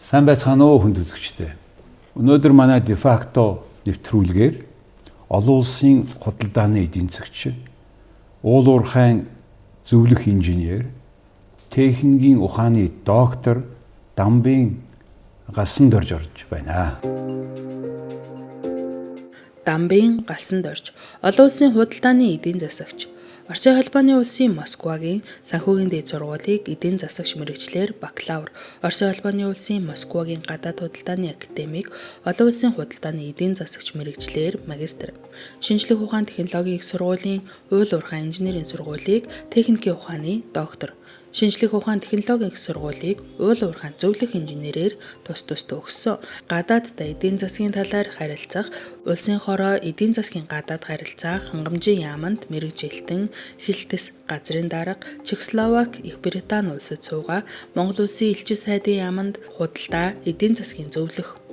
Сайн байцгаана уу хүнд үзэгчдээ. Өнөөдөр манай дефакто нэвтрүүлгээр олон улсын худалдааны эдийн засагч, уул уурхайн зөвлөх инженер, техникийн ухааны доктор Дамбын Галсан Дорж орж байна. Дамбын Галсан Дорж олон улсын худалдааны эдийн засагч. Оросын холбооны улсын Москвагийн санхүүгийн дээд сургуулийг эдийн засагч мэргэжлэр бакалавр, Оросын холбооны улсын Москвагийн гадаад худалдааны академик, олон улсын худалдааны эдийн засагч мэргэжлэр магистр, шинжлэх ухааны технологийн их сургуулийн уул уурхай инженерийн сургуулийг техникийн ухааны доктор, шинжлэх ухааны технологийн их сургуулийг уул уурхай зөвлөх инженерээр тус өгсөн. Гадаадтай эдийн засгийн талаар харилцах, улсын хороо эдийн засгийн гадаад харилцаа хангамжийн яаманд мэргэжилтэн хилтэс газрын дарга, Чехословак, Их Британи улсад суугаа, Монгол улсын элчин сайдын яаманд худалдаа эдийн засгийн зөвлөх,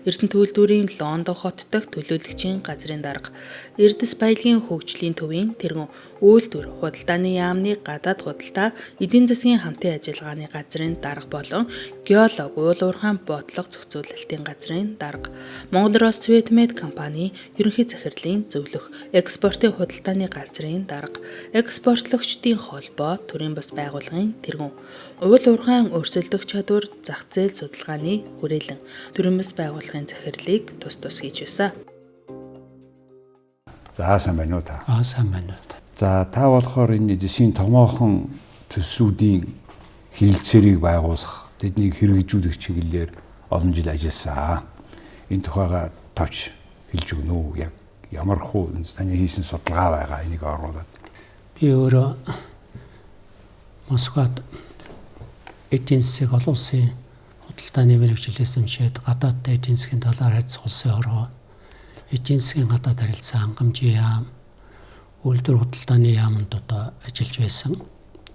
Эрдэнэ төлөвлөрийн Лондон хот дахь төлөөлөгчийн газрын дарга, Эрдэс баялагын хөгжлийн төвийн тэргүүн үйлдвэр худалдааны яамны гадаад худалдаа эдийн засгийн хамтын ажиллагааны газрын дарга болон геолог уул уурхайн бодлого зохицуулалтын газрын дарга, Монгол Росцветмет компани ерөнхий захирлын зөвлөх, экспортын худалдааны газрын дарга, экспортлогчдын холбоо төрийн бас байгууллагын тэргүүн, уул уурхайн өрсөлдөх чадвар зах зээл судалгааны хүрээлэн төрийн бас байгууллагын захирлыг тус хийж байсан. За сайн байна уу та? Сайн байна уу. За та болохоор энэ эзэсийн томоохон төслүүдийн хэлэлцээрийг байгуулах, тэднийг хэрэгжүүлэх чиглэлээр олон жил ажилласан. Энэ тухайга товч хэлж өгнө үү? Яг ямар хуу таны хийсэн судалгаа байгаа энийг оруулаад. Би өөрөө Москвад эдийн засгийг олон улсын худалдааны мэргэжлээс эмшээд гадаадтай эдийн засгийн талаар харьцах улсын хороо, эдийн засгийн гадаад харилцаа хангамжийн яам, үйлдвэр худалдааны яамд ажиллаж байсан.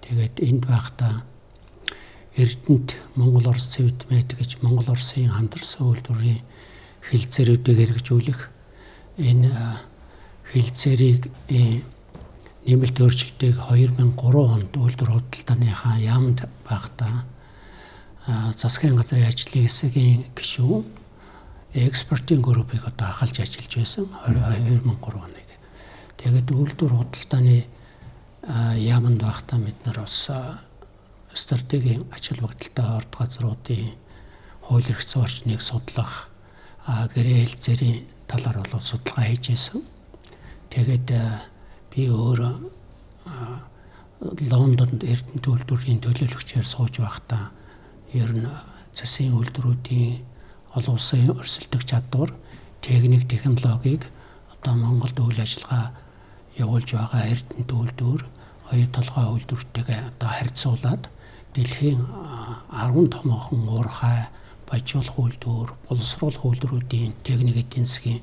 Тэгээд энд байхдаа Эрдэнэт Монгол Орос Цэвэтмет гэж Монгол Оросын хамтарсан үйлдвэрийн хэлэлцээрүүдийг хэрэгжүүлэх, энэ хэлэлцээрийг нэмэлт өөрчлөлтийг 2003 онд үйлдвэр худалдааныхаа яамд байхдаа засгийн газрын ажлын хэсгийн гишүүн экспортын группийг ахалж ажиллаж байсан 2003 оныг. Тэгээд үйлдвэр худалдааны яамд байхдаа бид нар бас стратегийн ач холбогдолтой орд газруудын хууль эрх зүйн орчныг судлах, гэрээ хэлэлцээрийн талаар бол судалгаа хийж байсан. Тэгээд би өөрөө Лондонд Эрдэнэт үйлдвэрийн төлөөлөгчөөр сууж байхдаа ер нь засгийн үйлдвэрүүдийн олон улсын өрсөлдөх чадвар, техник, технологиг Монголд үйл ажиллагаа явуулж байгаа Эрдэнэт үйлдвэр, хоёр толгой үйлдвэртэйгээ харьцуулаад дэлхийн 10 томоохон уурхай, бажуулах үйлдвэр, боловсруулах үйлдвэрүүдийн техник эдийн засгийн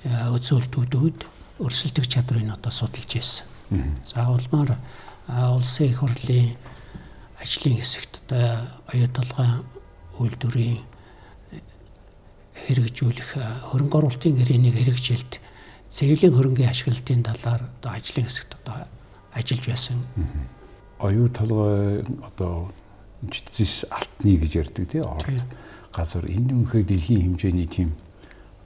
үзүүлэлтүүд өрсөлдөх чадрыг судалж байсан. За улмаар улсын их хурлын ажлын хэсэгт оюу толгой үйлдвэрийн хэрэгжүүлэх хөрөнгө оруулалтын гэрээний хэрэгжилт, зээлийн хөрөнгийн ашиглалтын талаар ажлын хэсэгт ажиллаж байсан. Оюу толгой зис алтны гэж ярьдаг тий орд газар энэ үнхээр дэлхийн хэмжээний тийм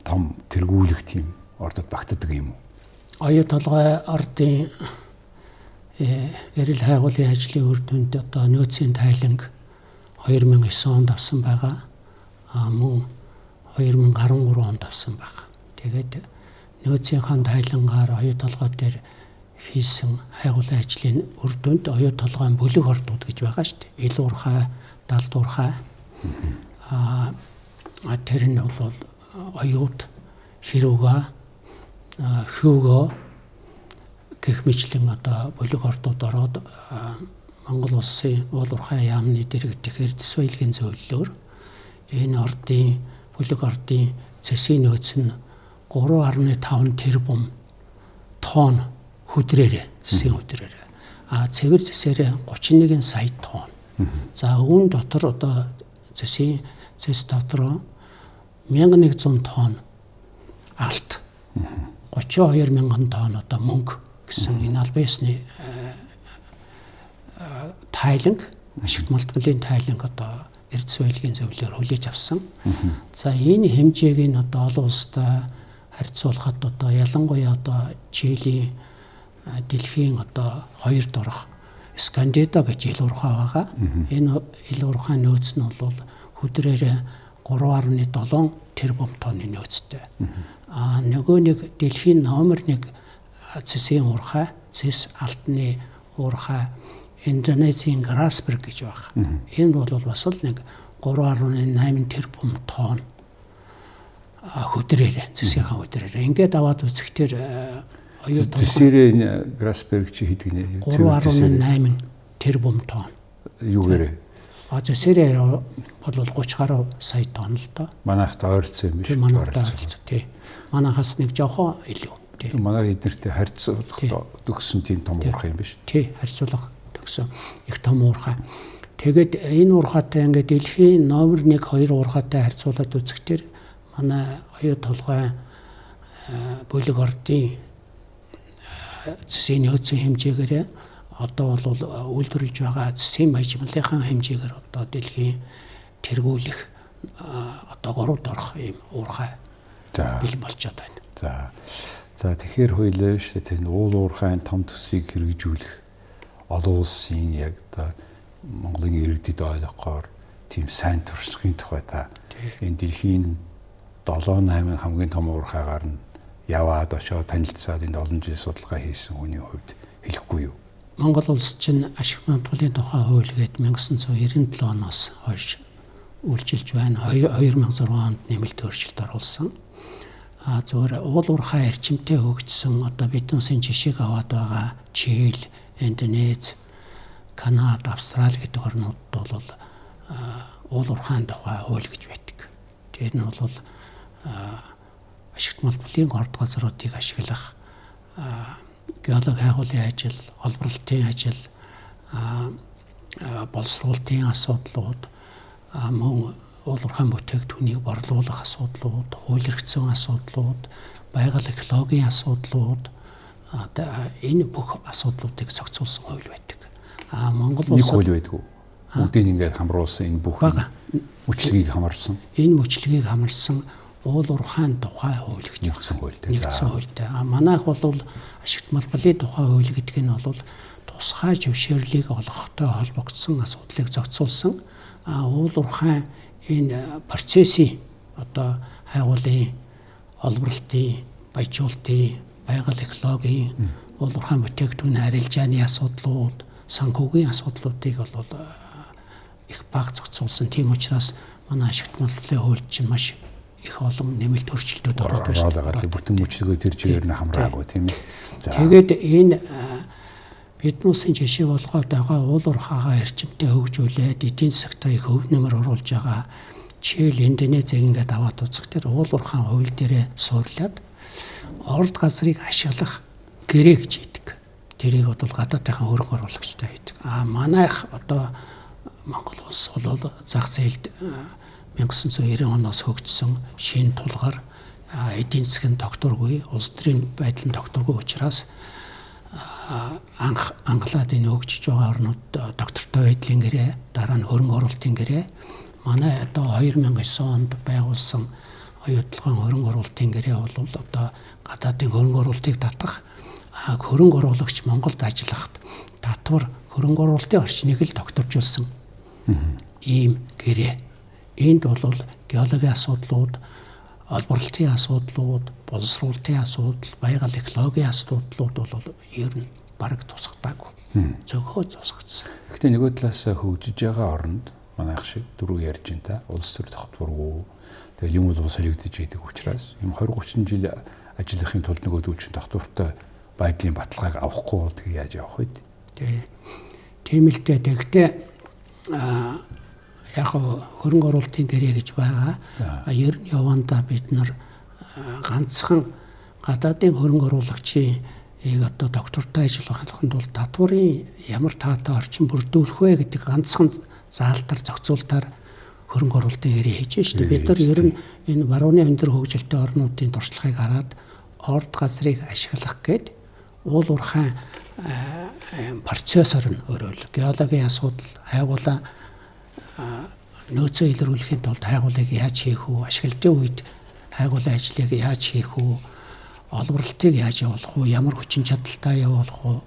том тэргүүлэх тийм ордод багтдаг юм уу? Оюу толгой ордын эрэл хайгуулын ажлын үр дүнд нөөцийн тайланг 2009 онд авсан байгаа. Мөн 2013 онд авсан байна. Тэгээд нөөцийн тайлангаар оюу толгой дээр хийсэн хайгуулын ажлын үр дүнд оюу толгойн бүлэг ордууд гэж байгаа шүү дээ. Ил уурхай, далд уурхай. Тэр нь бол оюут, хэрүүга, хөөгөө гэх мэтлэн бүлэг ордууд ороод Монгол улсын уул уурхай яамны дэргэдэх Эрдэс баялагын зөвлөлөөр энэ ордын бүлэг ордын засгийн нөөц нь 3.5 тэрбум тонн хүдрээрээ, засгийн хүдрээрээ. Цэвэр засаараа 31 сая тонн. За өвөн дотор засгийн зэс дотор 1100 тонн алт, 32 мянган тонн мөнгө гэсэн энэ албан ёсны тайланг, ашигт малтмалын тайланг эрдэс байлгийн зөвлөөр хүлээж авсан. За энэ хэмжээг нь одоо олон улстай харьцуулахад одоо ялангуяа одоо Чилийн дэлхийн одоо 2 дорох Скандинав гэж ил уурхай байгаа. Энэ ил уурхай нөөц нь бол хүдрээр 3.7 тэрбум тонны нөөцтэй. Нөгөө нэг дэлхийн номер 1 цэсийн уурхай, цэс алтны уурхай Индонезийн Грасберг гэж байна. Энэ бол бас л нэг 3.8 тэрбум тонн хүдрээр, цэсийнхаа хүдрээр. Ингээд аваад үзэхдээ Цэсэрийн Грасберг чи хэд гинэ? 3.8 тэрбум тонн. Юугээрээ? Цэсэрээр бол 30 гаруй сая тонн л доо. Манайхад ойрцсон юм биш үү? Манайхад ойрцсон тий. Манайхаас нэг жоохон илүү. Тий. Манай эднэртэй харьцуулахад төгссөн тийм том уурхай юм биш? Тий, харьцуулах төгссөн их том уурхай. Тэгээд энэ уурхайтай ингээд дэлхийн номер 1 2 уурхайтай харьцуулаад үзэхдээ манай оюу толгой бүлэг ордын цэсийн нөөцийн хэмжээгээр одоо бол үйлдвэрлэж байгаа цэсийн баяжмлынхаа хэмжээгээр одоо дэлхийн тэргүүлэх одоо 3 дорох ийм уурхай бэлэн болчиход байна. За тэгэхээр хоёлаа шүү дээ энэ уул уурхайн том төсвийг хэрэгжүүлэх олон улсын яг одоо Монголын иргэдэд ойлгохоор тийм сайн туршлагын тухай та энэ дэлхийн 7-8 хамгийн том уурхайгаар нь яваад очоод танилцаад энэ олон жил судалгаа хийсэн хүний хувьд хэлэхгүй юу? Монгол улс чинь ашиг мандуулын тухай хууль гээд 1997 оноос хойш үйлчилж байна. 2006 онд нэмэлт өөрчлөлт оруулсан. Зөвхөн уул уурхай эрчимтэй хөгжсөн одоо бидний улсын жишээг аваад байгаа Чили, Индонез, Канада, Австрали гэдэг орнууд бол уул уурхайн тухай хууль гэж байдаг. Тэр нь бол ашигт мандуулын орд газруудыг ашиглах геологи хайгуулын ажил, олборлолтын ажил, боловсруулалтын асуудлууд, мөн уул уурхайн бүтээгдэхүүнийг борлуулах асуудлууд, хууль эрхцэн асуудлууд, байгаль экологийн асуудлууд, энэ бүх асуудлуудыг зохицуулсан хууль байдаг. Монгол улс нэг хууль байдгүй. Бүгдийг ингээд хамруулсан энэ бүх мөчлөгийг хамарсан. Энэ мөчлөгийг хамарсан уул уурхайн тухай хууль гэж нэгдсэн хуультай. Нэгдсэн хуультай. Манайх бол ашигт малбалын тухай хууль гэдэг нь бол тусгай зөвшөөрлийг олгохтой холбогдсон асуудлыг зохицуулсан. Уул уурхайн энэ процессын одоо хайгуулын, олборлолтын, баяжуулалтын, байгаль экологийн, уул уурхайн бүтээгдэхүүн арилжааны асуудлууд, санхүүгийн асуудлуудыг бол их бага зохицуулсан. Тийм учраас манай ашигт малбалын хууль чинь маш их олон нэмэлт өөрчлөлтүүд ороод байна. Бүтэн мөчлөгөө тэр чигээр нь хамраагүй тийм ээ. Тэгээд энэ бидний улсын жишээ болгоод байгаа уул уурхайгаа эрчимтэй хөгжүүлээд эдийн засагтаа их хөв нэмэр оруулж байгаа Чили, Индонезийг ингээд аваад үзэхдээ уул уурхайн хууль дээрээ суурлаад орд газрыг ашиглах гэрээ гэж хийдэг. Тэрийг бол гадаадынхаа хөрөнгө оруулагчтай хийдэг. Манайх одоо Монгол улс бол зах зээлд 1990 оноос хөгжсөн шинэ тулгаар эдийн засгийн тогтворгүй, улс төрийн байдал нь тогтворгүй учраас анхлаад энэ хөгжиж байгаа орнууд доктортой байдлын гэрээ, дараа нь хөрөнгө оруулалтын гэрээ. Манай одоо 2009 онд байгуулсан оюутлогын хөрөнгө оруулалтын гэрээ бол одоо гадаадын хөрөнгө оруулалтыг татах, хөрөнгө оруулагч Монголд ажиллахад татвар хөрөнгө оруулалтын орчныг л тогтворжуулсан ийм гэрээ. Энд бол геологийн асуудлууд, олборлолтын асуудлууд, боловсруулалтын асуудал, байгаль экологийн асуудлууд бол ер нь бараг тусгадаагүй. Зөвхөн тусгацсан. Гэхдээ нөгөө талаас хөгжиж байгаа орнд манайх шиг дөрөв ярьж байна та. Улс төр тогтворгүй. Тэгэл юм бол солигдож идэг учраас юм 20-30 жил ажиллахын тулд нөгөө дүүлчин тогтвортой байдлын баталгааг авахгүй бол тэг яаж явах вэ? Тийм л дээ. Тэгтээ яг хөрөнгө оруулалтын гэрээ гэж байгаа. Ер нь явандаа бид нар ганцхан гадаадын хөрөнгө оруулагчийн одоо доктортой ажиллахын тулд татварын ямар таатай орчин бүрдүүлэх вэ гэдэг ганцхан заалтар зохицуултаар хөрөнгө оруулалтын гэрээ хийж штэ. Бид нар ер нь энэ барууны өндөр хөгжилтэй орнуудын туршлагыг хараад орд газрыг ашиглах гээд уул уурхайн процессор нь өөрөөр геологийн асуудал, хайгуулаа нөөцөө илрүүлэхийн тулд хайгуулыг яаж хийх үү, ашиглалтын үед хайгуулын ажлыг яаж хийх үү, олборлолтыг яаж явуулах уу, ямар хүчин чадалтай явуулах уу,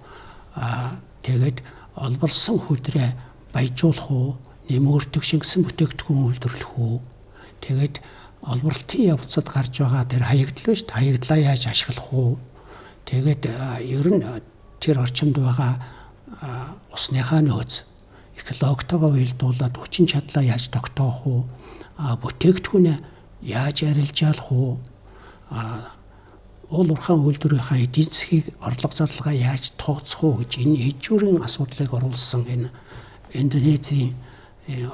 тэгээд олборлсон хүдрээ баяжуулах уу, нэмэгдэх шингэсэн бүтээгдэхүүн үйлдвэрлэх үү, тэгээд олборлолтын явцад гарч байгаа тэр хаягдал ба шүү дээ, хаягдлаа яаж ашиглах уу, тэгээд ер нь тэр орчинд байгаа усныхаа нөөц экологтойгоо уялдуулаад хүчин чадлаа яаж тогтоох уу, бүтээгдэхүүнээ яаж арилжаалах уу, уул уурхайн үйлдвэрийнхаа эдийн засгийг орлого зарлагаа яаж тооцох уу гэж энэ эжүүрийн асуудлыг оруулсан энэ Индонезийн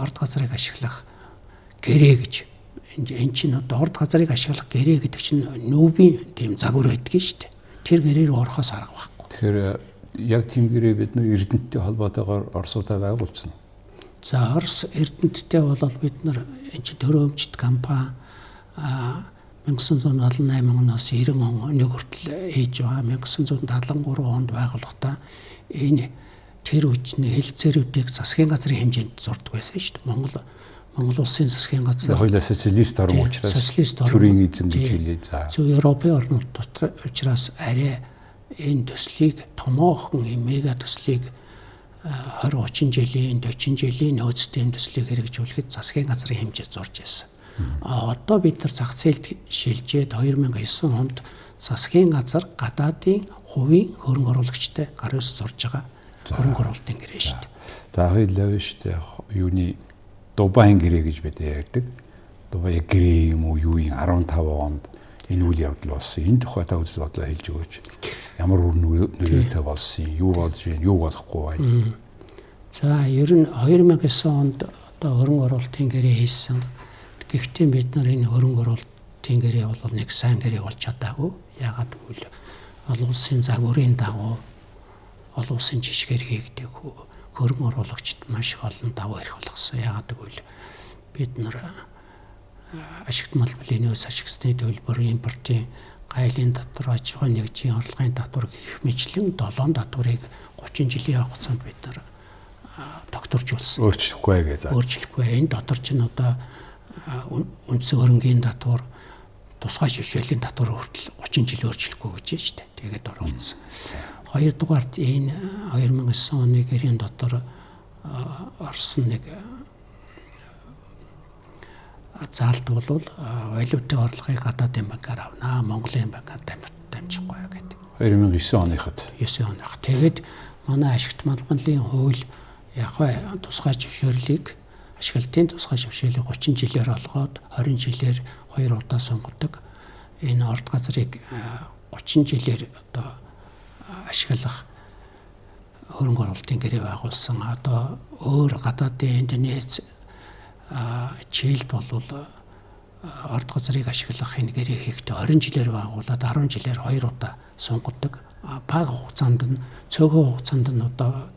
орд газрыг ашиглах гэрээ гэж энэ чинь одоо орд газрыг ашиглах гэрээ гэдэг чинь нүүбийн тийм загвар байдгийг шүү дээ. Тэр гэрээ рүү орохоос арга байхгүй. Тэгэхээр яг тийм гэрээ бид нар Эрдэнэттэй холбоотойгоор Оросуудаа байгуулсан. За Орос Эрдэнэттэй бол бид нар энэ чинь төрөөмжт компани 1978 оноос 90 он нэг хүртэл хийж байгаа. 1973 онд байгуулахдаа энэ тэр үчний хэлэлцээрүүдийг засгийн газрын хэмжээнд зурдаг байсан шүү дээ. Монгол улсын засгийн газар хоёулаа социалист орн учраас төрийн эзэм гэж хэлээ. За. Зөв Европын орнууд дотор учраас арай энэ төслийг томоохон мега төслийг 20-30 жилийн 40 жилийн нөөцтэй төслийг хэрэгжүүлэхэд засгийн газрын хэмжээд зурж байсан. Одоо бид нар зах зээлд шилжээд 2009 онд засгийн газар гадаадын хувийн хөрөнгө оруулагчтай гарын зурж байгаа хөрөнгө оруулалтын гэрээ шүү дээ. За хоёулаа шүү дээ. Юуны Дубайн гэрээ гэж бид ярьдаг. Дубай гэрээ юм уу юу юм 15 онд энэ үйл явдал болсон. Энэ тухай та үзэл бодлоо хэлж өгөөч. Ямар үр нөлөөтэй болсон, юу болж байна, юу болохгүй байна. За ер нь 2009 онд одоо хөрөнгө оруулалтын гэрээ хийсэн. Гэхдээ бид нар энэ хөрөнгө оруулалтын гэрээ бол нэг сайн гэрээ болж чадаагүй. Яагаад гэвэл олон улсын загварын дагуу олон улсын жишгээр хийгдэг хөрөнгө оруулагчид маш их олон давуу эрх болгосон. Яагаад гэвэл бид нар ашигт малбарын нөөц ашигласны төлбөр, импортын гайлын татвар, аж ахуй нэгжийн орлогын татвар гэх мэтлэн 7 татварыг 30 жилийн хугацаанд бид нар тогтворжуулсан. Өөрчлөхгүй гэж. Өөрчлөхгүй. Энэ дотор ч н одоо үндсэн хөрөнгийн татвар, тусгай шившээлийн татвар хүртэл 30 жил өөрчлөхгүй гэж байна шүү дээ. Тэгээд оруулсан. Хоёрдугаарт энэ 2009 оны гэрийн дотор орсон нэг заалт бол валютын орлогыг гадаадын банкаар авнаа, Монголын банкаар дамжихгүй гэдэг. 2009 оныход. 9 оных. Тэгээд манай ашигт малбарын хууль яг тусгай зөвшөөрлийг ашиглалтын тусгай зөвшөөрлийг 30 жилээр олгоод 20 жилээр 2 удаа сонгодог. Энэ орд газрыг 30 жилээр одоо ашиглах хөрөнгө оруулалтын гэрээ байгуулсан. Одоо өөр гадаадын Индонез, Чилд бол орд газрыг ашиглах энэ гэрээ хийхдээ 20 жилээр байгуулад 10 жилээр 2 удаа сонгодог. Бага хугацаанд нь цөөхөн хугацаанд нь одоо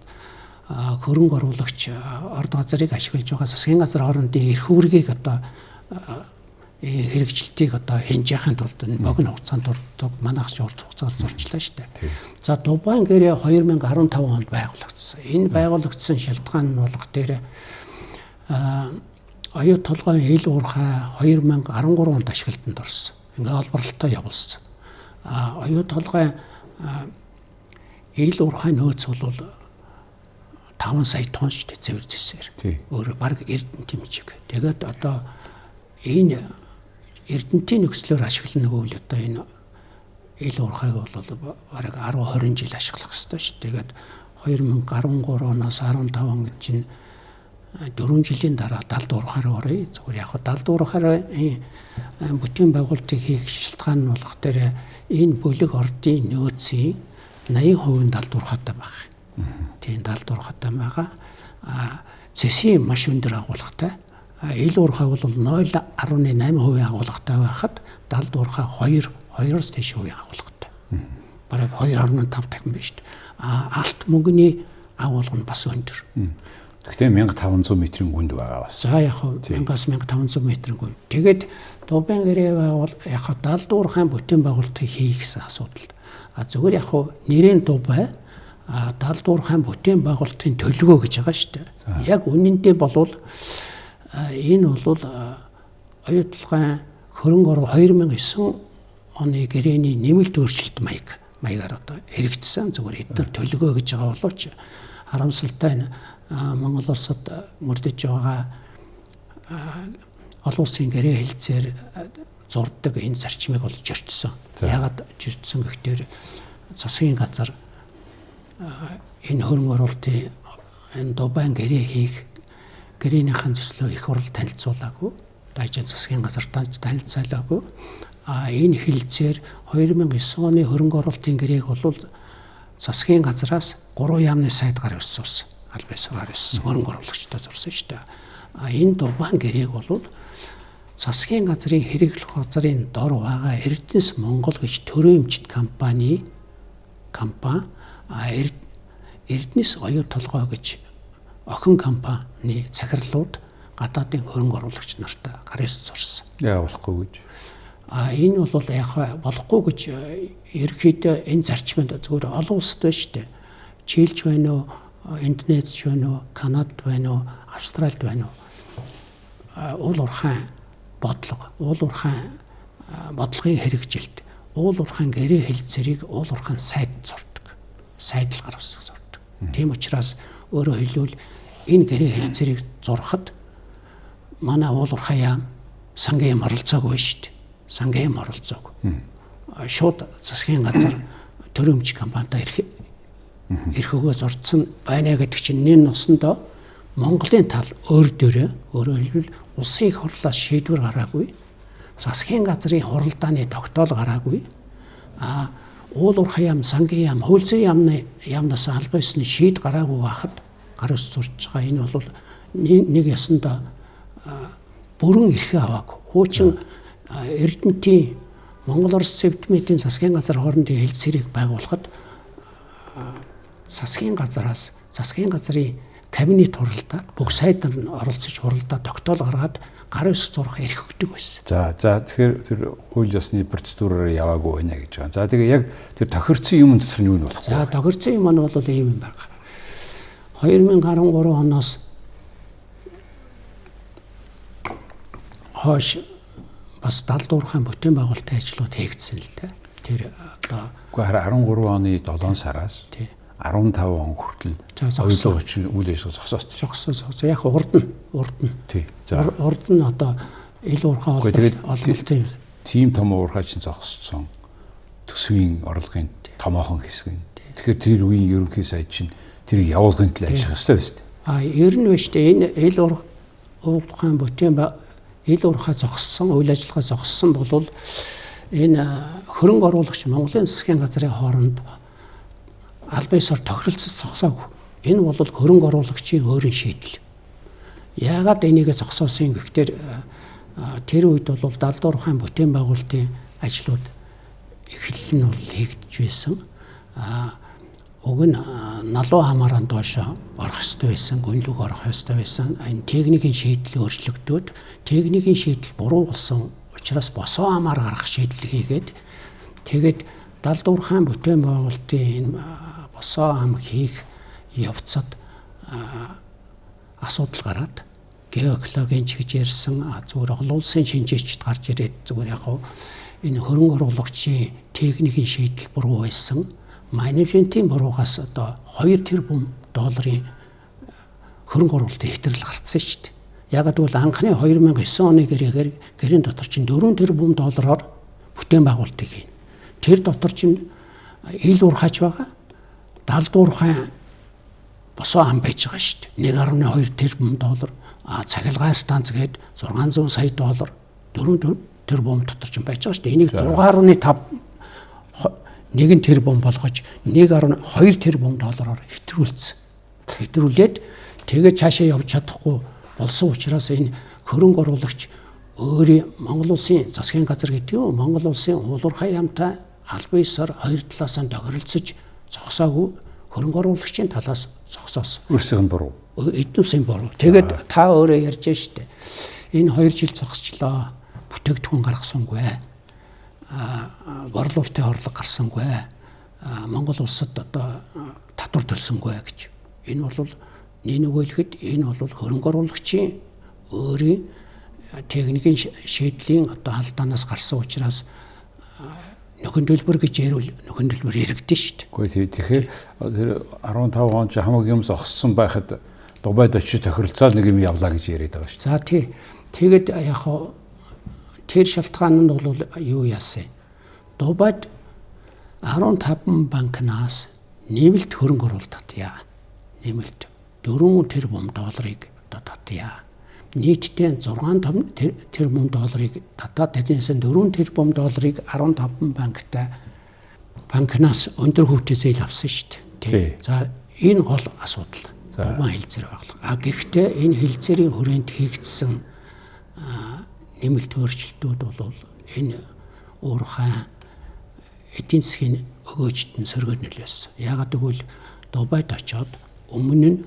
хөрөнгө оруулагч орд газрыг ашиглаж байгаа засгийн газар хоорондын эрх үүргийг одоо хэрэгжилтийг одоо хянж яхахын тулд богино хугацаанд дурддаг манайх ч урт хугацаар зурчлаа шүү дээ. За Дубайн гэрээ 2015 онд байгуулагдсан. Энэ байгуулагдсан шалтгаан нь болох дээр оюут толгойн ил уурхай 2013 онд ашиглалтанд орсон. Ингээ олборлолтоо явуулсан. Оюут толгойн ил уурхай нөөц бол 5 сая тонн шүү дээ цэвэр зэсээр. Өөрөөр баг Эрдэнэтийн мжиг. Тэгээд одоо энэ Эрдэнэтийн нөхцлөөр ашиглах үйл одоо энэ ил уурхайг бол бараг 10-20 жил ашиглах хэрэгтэй шүү. Тэгээд 2013 оноос 15 он гэж чинь 4 жилийн дараа далд уурхаараа орё. Зүгээр яг далд уурхаараа бүтээн байгуулалтыг хийх шалтгаан нь болох дээр энэ бүлэг ордын нөөцийн 80% далд уурхаатай баг. Тийм далд уурхаатай байгаа. Цэсийн маш өндөр агуулгатай. Ил уурхай бол 0.18% агуулгатай байхад далд уурхай 2-2-оос дээш хувийн агуулгатай. Бараг 2.5 дахин байна шүү дээ. Алт мөнгөний агуулга нь бас өндөр. Гэхдээ 1500 метрийн гүнд байгаа бас. За яг 1000-1500 метрийн гүнд. Тэгээд Дубайн гэрээ байгуул яг далд уурхайн бүтээн байгуулалтыг хийх гэсэн асуудал. Зүгээр яг нэрийн Дубай далд уурхайн бүтээн байгуулалтын төлөвөө гэж байгаа шүү дээ. Яг үнэндээ болвол Энэ бол оюутлогын хөрөнгө оруулалт 2009 оны гэрээний нэмэлт өөрчлөлт маягаар одоо хэрэгжсэн. Зүгээр эдгээр төлгөө гэж байгаа боловч харамсалтай нь Монгол улсад мөрдөж байгаа олон улсын гэрээ хэлцээр зурдаг энэ зарчмыг бол жиртсэн. Яагаад жиртсэн гэхээр засгийн газар энэ хөрөнгө оруулалтын энэ Дубайн гэрээ хийх гэрээнийхэн төслөө их хурл танилцуулаагүй. Дайчин засгийн газартаа танилцаалаагүй. Энэ хэлцээр 2009 оны хөрөнгө оруулалтын гэрээг бол засгийн газраас 3 яамны сайд гар өссөн. Аль бисгаар өссөн. Хөрөнгө оруулагчдаа зурсан шүү дээ. Энэ Дубайн гэрээг бол засгийн газрын хэрэглэх газрын дор байгаа Эрдэнэс Монгол гэж төрөөмжит компани Эрдэнэс оюу толгой гэж охин компани захирлууд гадаадын хөрөнгө оруулагч нартай гараас зурсан. Яа болохгүй гэж. Энэ бол яг болохгүй гэж ерөнхийдөө энэ зарчманд зүгээр олон улсад байна шүү дээ. Чилж байна уу, Индонез байна уу, Канадад байна уу, Австралид байна уу? Уул уурхайн бодлого, уул уурхайн бодлогын хэрэгжилт, уул уурхайн гэрээ хэлцэрийг уул уурхайн сайд зурдаг. Сайдл гар усыг зурдаг. Тийм учраас өөрөөр хэлбэл энэ гэрээ хэлцэрийг зурхад манай уул уурхайн яам сангийн яам оролцоогүй шүү дээ. Сангийн яам оролцоогүй. Шууд засгийн газар төрөмж компанитай эрх өгөө зурцсан байна гэдэг чинь нэн носондоо Монголын тал өөр өөрөөр хэлбэл улсын их хурлаас шийдвэр гараагүй. Засгийн газрын хуралдааны тогтоол гараагүй. Уул уурхай яам, сангийн яам, хуулзын яамнаас албаасны шийд гараагүй байхад гар ус зурж байгаа. Энэ бол нэг ясандаа бүрэн эрхээ аваагүй. Хуучин Эрдэнэтийн Монгол Орос Цэвдмэтийн засгийн газар хоорондын хэлцээрийг байгуулахад засгийн газрын кабинет хуралдаа бүх сайд нар нь оролцож хуралдаа тогтоол гаргаад гар ус зурх эрх өгдөг байсан. За тэгэхээр тэр хууль ёсны процедураар яваагүй байна гэж байгаа. За тэгээ яг тэр тохирцсон юм дотор нь юу болох вэ? За тохирцсон юм нь бол ийм юм байна. 2013 оноос хойш бас далдуурхайн бүтээн байгуулалтын ажлууд хийгдсэн л дээ. Тэр одоо 13 оны 7 сараас 15 он хүртэл оюутлогч үйл ажиллагаа зогсоостой. Яг урд нь. Тий. За урд нь одоо ил уурхай олголтын тийм том уурхай чинь зогссон. Төсвийн орлогын томоохон хэсэг нь. Тэгэхээр тэр үеийн ерөнхий сайд чинь тэрийг явуулахын төлөө ажиллах ёстой байсан. Ер нь биш дээ. Энэ ил уурхай бүтээн ил уурхай зогссон, үйл ажиллагаа зогссон бол энэ хөрөнгө оруулагч Монголын засгийн газрын хооронд албан ёсоор тохиролцож зогсоогүй. Энэ бол хөрөнгө оруулагчийн өөрийн шийдэл. Яагаад энийг зогсоосон гэхээр тэр үед бол далдуурхайн бүтээн байгуулалтын ажлууд эхлэл нь бол хийгдэж байсан. Уг нь налуу хамааран доошо орох ёстой байсан, гүнлэг орох ёстой байсан. Энэ техникийн шийдэл өөрчлөгдөөд техникийн шийдэл буруу болсон учраас босоо хамаар гарах шийдэл хийгээд тэгээд далдуурхайн бүтээн байгуулалтын энэ босоо ам хийх явцад асуудал гараад геоэкологийн ч гэж ярьсан зүгээр олон улсын шинжээчд гарч ирээд зүгээр яг энэ хөрөнгө оруулагчийн техникийн шийдэл буруу байсан. Менежментийн буруугаас одоо 2 тэрбум долларын хөрөнгө оруулалтын хэтрэл гарцсан шүү дээ. Яг гэвэл анхны 2009 оны гэрээгээр гэрийн дотор чинь 4 тэрбум доллараар бүтээн байгуулалтыг хийн. Тэр дотор чинь ил уурхайч байгаа. Далдуурхай босоо ам байж байгаа шүү дээ. 1.2 тэрбум доллар. Цахилгаан станц гээд 600 сая доллар 4 тэрбум дотор чинь байж байгаа шүү дээ. Энийг 6.5 1 тэрбум болгож 1.2 тэрбум доллараар хэтрүүлсэн. Хэтрүүлээд тэгээд цаашаа явж чадахгүй болсон учраас энэ хөрөнгө оруулагч өөрийн Монгол улсын засгийн газар гэдэг нь Монгол улсын уулуурхай яамтай албан ёсоор хоёр талаас нь тохиролцож зогсоогүй хөрөнгө оруулагчийн талаас зогсоосон. Өөрсдийнх нь буруу. Эднүсийн буруу. Тэгээд та өөрөө ярьж штэ. Энэ 2 жил зогсчлоо. Бүтээгдэхүүн гаргасангүй. Борлуулалтын орлого гарсангүй. Монгол улсад одоо татвар төлсөнгүй гэж. Энэ бол нэг өгөөлөхөд энэ бол хөрөнгө оруулагчийн өөрийн техникийн шийдлийн одоо алдаанаас гарсан учраас нөхөн төлбөр гэж ярил нөхөн төлбөр яригдэн шүү дээ. Гэхдээ тэгэхээр тэр 15 он ч хамаагүй юм зогссон байхад Дубайд очиж тохиролцоол нэг юм явлаа гэж яриад байгаа шүү. За тий. Тэгэд яг хоо тэр шалтгаан нь бол юу яасан? Дубайд 15 банкнаас нэмэлт хөрөнгө оруулалт татъя. Нэмэлт 4 тэрбум долларыг одоо татъя. Нийтдээ 6 тэрбум долларыг татаад тэрнээс 4 тэрбум долларыг 15 банкнаас өндөр хөвтэй зээл авсан шүү дээ. За энэ гол асуудал. Дубай хэлцээр баглаа. Гэхдээ энэ хэлцээрийн хүрээнд хийгдсэн нэмэлт өөрчлөлтүүд бол энэ уурхай эдийн засгийн өгөөжтөнд сөргөөр нөлөөсөн. Яагаад гэвэл Дубайд очоод өмнө нь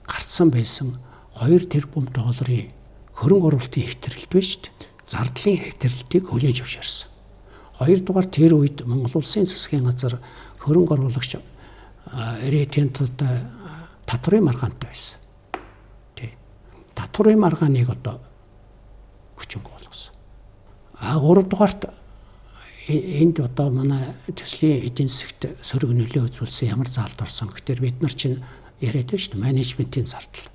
гарцсан байсан 2 тэрбум долларын хөрөнгө оруулалтын хэвтэрэлт биш шүү дээ. Зардлын хэвтэрэлтийг хүлээж авчирсан. Хоёрдугаар тэр үед Монгол Улсын засгийн газар хөрөнгө оруулагч Эретэнтэд татврын маргаантай байсан. Тэ. Татврын маргааныг одоо хүчинг болгосон. 3 дугаарт энд одоо манай төслийн эдийн засагт сөрөг нөлөө үзүүлсэн ямар заалд орсон гэхээр бид нар чинь яриад байна шүү дээ. Менежментийн зардал.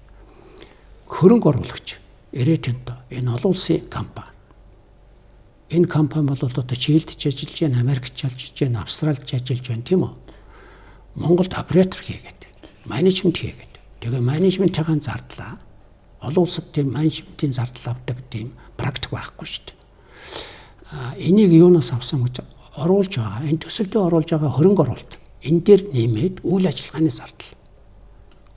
Хөрөнгө оруулагч Эретэнт энэ олон улсын компани. Энэ компани бол одоо Чилд ч ажиллаж байна, Америкт ч ажиллаж байна, Австралид ч ажиллаж байна тийм үү? Монголд оператор хийгээд, менежмент хийгээд. Тэгээ менежментийн зардлаа олон улсад тийм менежментийн зардал авдаг тийм практик байхгүй шүү дээ. Энийг юунаас авсан гэж оруулж байгаа. Энэ төсөлдөө оруулж байгаа хөрөнгө оруулалт. Энэ дээр нэмээд үйл ажиллагааны зардал.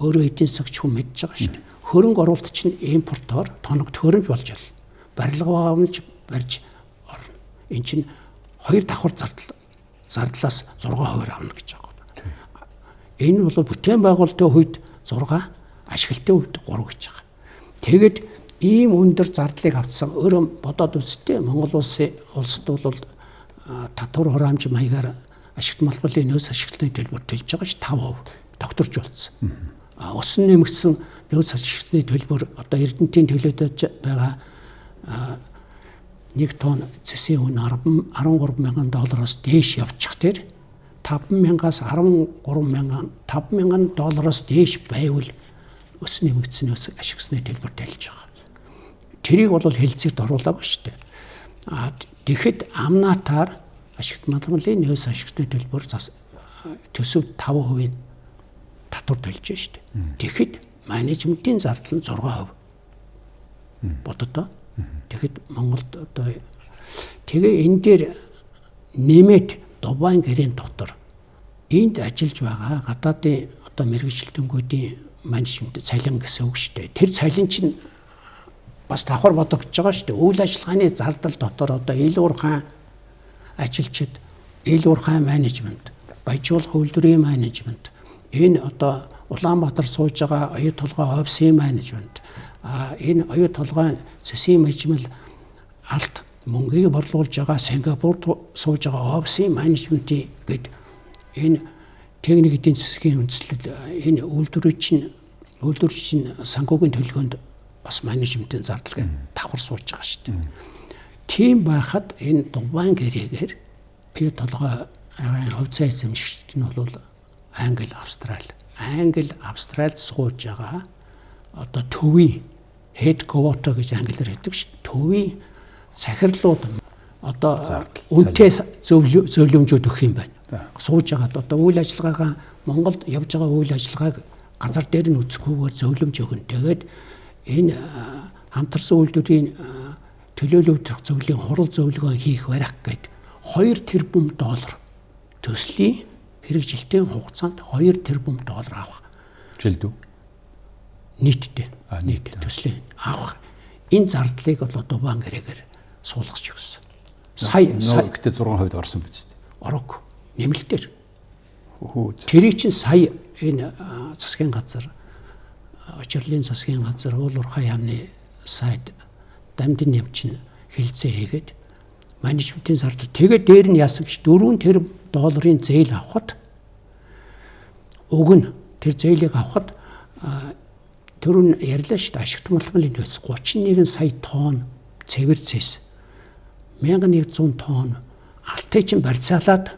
Өөрөө эдийн засагч хүн мэдж байгаа шүү дээ. Хөрөнгө оруулалт чинь импортоор тоног төхөөрөмж болж байна. Барилга байгуулж барьж орно. Энэ чинь 2 давхар зардлаас 6% авна гэж байгаа. Энэ бол бүтээн байгуулалтын хувьд 6, ашиглалтын хувьд 3 гэж байгаа. Тэгэд ийм өндөр зардлыг авсан өөрөө бодоод үзтээ Монгол улсад бол татвар хураамж маягаар ашигт малбарын нөөц ашиглалтын төлбөр төлж байгаа ш 5% тогтворч болсон. Усан нэмэгдсэн нөөц ашиглалтын төлбөр одоо Эрдэнэтийн төлөөдөж байгаа 1 тонн цэсийн үн 13 мянган доллароос дээш явчих тэр 5,000-аас 5,000 доллароос дээш байвал өс нэмэгдсэн нөөц ашигласны төлбөр төлж байгаа. Тэрийг бол хэлцэгт оруулаагүй шүү дээ. Тэгэхэд амнаатаар ашигт малгын нөөц ашигласны төлбөр төсөв 5% татвар төлж байна шүү дээ. Тэгэхэд менежментийн зардал нь 6%. Боддоо. Тэгэхэд Монголд одоо тэгээ энэ дээр нэмээд Дубайн гэрээний дотор энд ажиллаж байгаа гадаадын одоо мэргэжилтэнгүүдийн менежмент цалин гэсэн үг шүү дээ. Тэр цалин чинь бас давхар бодогдож байгаа шүү дээ. Үйл ажиллагааны зардал дотор одоо ил уурхай ажилчид, ил уурхай менежмент, баяжуулах үйлдвэрийн менежмент, энэ одоо Улаанбаатар сууж байгаа оюу толгой офисын менежмент, энэ оюу толгой цэсийн мажимал алт мөнгийг борлуулж байгаа Сингапурт сууж байгаа офисын менежментийн гээд энэ техник эдийн засгийн үндэслэл энэ үйлдвэрчин санхүүгийн төлөвлөгөөнд бас менежментийн зардал гээд давхар сууж байгаа шүү дээ. Тийм байхад энэ Дубайн гэрээгээр оюу толгой хувьцаа эзэмшигчд нь бол Англи, Австралид сууж байгаа одоо төвийн headquarter гэж англиар хэлдэг шүү дээ. Төвийн захирлууд одоо үнэтэй зөвлөмжүүд өгөх юм байна. Сууж байгаа одоо үйл ажиллагаагаа Монголд явж байгаа үйл ажиллагааг газар дээр нь үзэхгүйгээр зөвлөмж өгнө. Тэгээд энэ хамтарсан үйлдвэрийн төлөөлөлт зөвлөлийн хурал зөвлөгөө хийх барих гээд 2 тэрбум доллар төслийн хэрэгжилтийн хугацаанд 2 тэрбум доллар авах. Жилдүү. Нийтдээ төслийн авах. Энэ зардлыг бол Дубайн гэрээгээр суулгаж өгсөн. Сая гэдэг 6% орсон биз дээ. Ороогүй. Нэмэлтээр. Тэрийг чинь сая энэ засгийн газар, очирлын засгийн газар, уул уурхай яамны сайд дамдын нэмчин хэлцээ хийгээд менежментийн зардал тэгээд дээр нь яасан гэж 4 тэрбум долларын зээл авахд тэр зээлийг авахд түрүүн ярьлаа шүү дээ ашигт малмлын нөөц 31 сая тонн цэвэр зэс 1100 тонн алтыг чинь барьцаалаад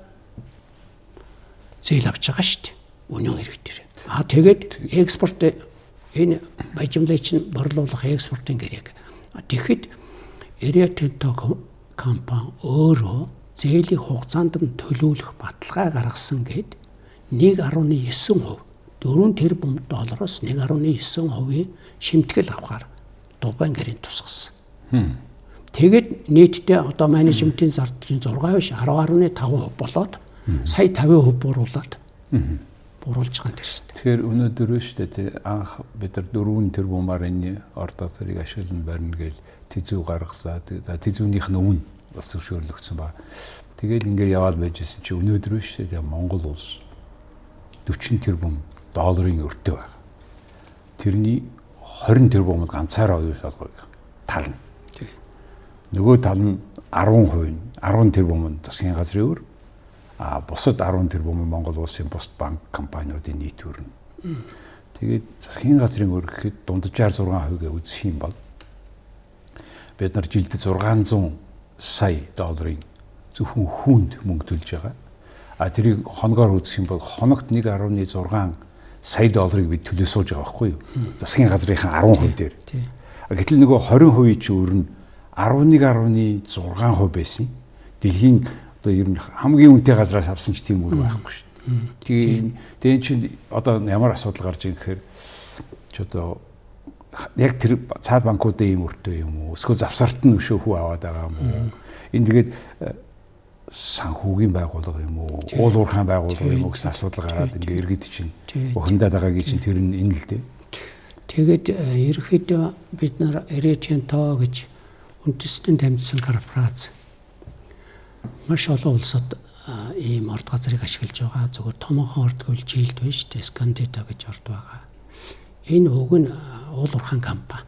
зээл авч байгаа шүү дээ. Үнэн хэрэг дээр. Тэгээд экспорт энэ баяжмлыг чинь борлуулах экспортын гэрээг. Тэгэхэд Rio Tinto компани өөрөө зээлийн хугацаанд нь төлөвлөх баталгаа гаргасан гэд 1.9%, 4 тэрбум доллароос 1.9% шимтгэл авахар Дубайн гэрийн тусгасан. Тэгээд нийтдээ одоо менежментийн зардлын 6 биш 10.5% болоод сая 50% бууруулад бууруулж байгаа юм дээр шүү дээ. Тэгэхээр өнөөдөр шүү дээ анх бид нар 4 тэрбумаар энэ орд газрыг ашиглан барина гэж тэзүү гаргасаа. За тэзүүнийх нь өмнө бас зөвшөөрлөгдсөн ба. Тэгээд ингээд яваад байжсэн чи өнөөдөр шүү дээ Монгол улс 40 тэрбум долларын өртөө байна. Тэрний 20 тэрбумд ганцаараа оюуталгыг тална. Нөгөө тал нь 10%, 10 тэрбум нь засгийн газрын өр, бусад 10 тэрбум нь Монгол улсын бус банк компаниудын нийт өр нь. Тэгээд засгийн газрын өр гэхэд дунджаар 6% үзэх юм бол бид нар жилдээ 600 сая долларын зөвхөн хүнд мөнгө төлж байгаа. Тэрийг хоногоор үзэх юм бол хоногт 1.6 сая долларыг бид төлөө сууж байгаа байхгүй юу? Засгийн газрынхаа 10% дээр. Гэтэл нөгөө 20% чи өөр нь 11.6% байсан. Дэлхийн одоо ер нь хамгийн үнэтэй газраас авсан ч тийм үр байхгүй шүү дээ. Тэгээд чинь одоо ямар асуудал гарч ирэх гэхээр ч одоо яг тэр цаад банкуудын ийм өртөө юм уу? Эсвэл завсарт нь өшөө хүү аваад байгаа юм уу? Энэ тэгээд санхүүгийн байгууллага юм уу? Уул уурхайн байгууллага юм уу гэсэн асуудал гараад ингээ иргэд чинь бухимдаад байгаагийн чинь тэр нь энэ л дээ. Тэгээд ерөөхдөө бид нар Rio Tinto гэж үндэстэн дамжсан корпорац маш олон улсад ийм орд газрыг ашиглаж байгаа. Зөвхөн томоохон орд гэвэл жилд биш дээ. Скандита гэж орд байгаа. Энэ уг нь уул уурхайн компани.